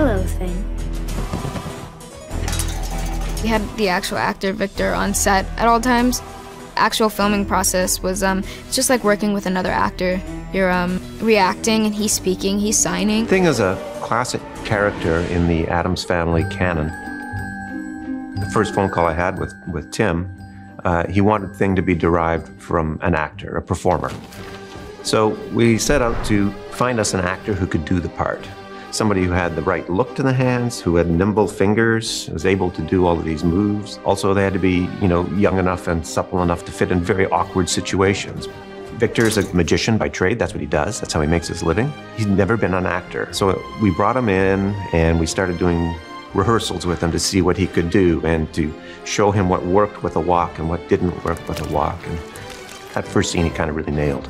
pillow thing. We had the actual actor, Victor, on set at all times. Actual filming process was it's just like working with another actor. You're reacting and he's speaking, he's signing. Thing is a classic character in the Addams Family canon. The first phone call I had with Tim, he wanted Thing to be derived from an actor, a performer. So we set out to find us an actor who could do the part. Somebody who had the right look to the hands, who had nimble fingers, was able to do all of these moves. Also, they had to be, young enough and supple enough to fit in very awkward situations. Victor is a magician by trade. That's what he does. That's how he makes his living. He's never been an actor. So we brought him in and we started doing rehearsals with him to see what he could do and to show him what worked with a walk and what didn't work with a walk. And that first scene he kind of really nailed.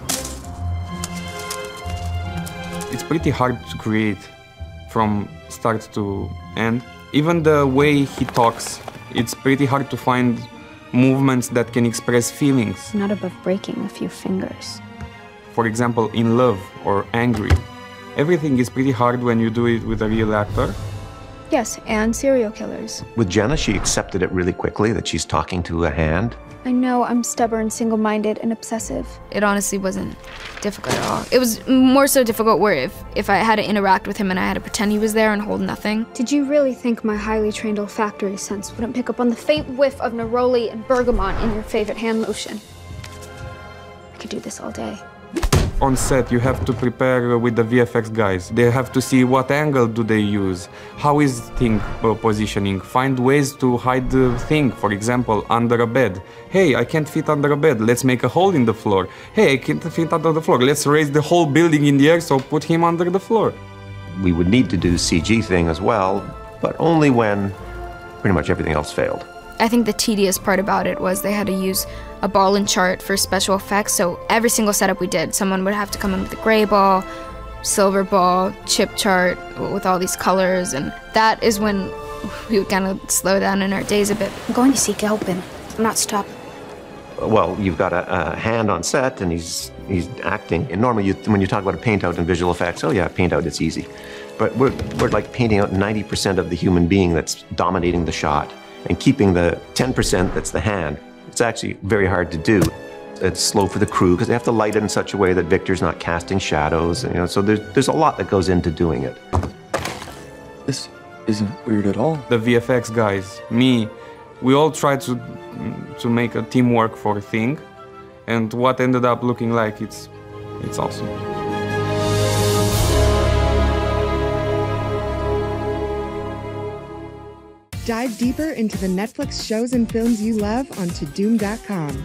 It's pretty hard to create from start to end. Even the way he talks, it's pretty hard to find movements that can express feelings. Not above breaking a few fingers. For example, in love or angry. Everything is pretty hard when you do it with a real actor. Yes, and serial killers. With Jenna, she accepted it really quickly that she's talking to a hand. I know I'm stubborn, single-minded, and obsessive. It honestly wasn't difficult at all. It was more so difficult where if I had to interact with him and I had to pretend he was there and hold nothing. Did you really think my highly trained olfactory sense wouldn't pick up on the faint whiff of neroli and bergamot in your favorite hand lotion? I could do this all day. On set, you have to prepare with the VFX guys. They have to see what angle do they use, how is thing positioning, find ways to hide the thing, for example, under a bed. Hey, I can't fit under a bed, let's make a hole in the floor. Hey, I can't fit under the floor, let's raise the whole building in the air, so put him under the floor. We would need to do CG thing as well, but only when pretty much everything else failed. I think the tedious part about it was they had to use a ball and chart for special effects, so every single setup we did, someone would have to come in with a gray ball, silver ball, chip chart with all these colors, and that is when we would kind of slow down in our days a bit. I'm going to see Galpin. I'm not stopping. Well, you've got a hand on set and he's acting. And normally when you talk about a paint out in visual effects, oh yeah, paint out, it's easy. But we're like painting out 90% of the human being that's dominating the shot and keeping the 10% that's the hand. It's actually very hard to do. It's slow for the crew because they have to light it in such a way that Victor's not casting shadows. So there's a lot that goes into doing it. This isn't weird at all. The VFX guys, me, we all tried to make a teamwork for a thing, and what ended up looking like, it's awesome. Dive deeper into the Netflix shows and films you love on Tudum.com.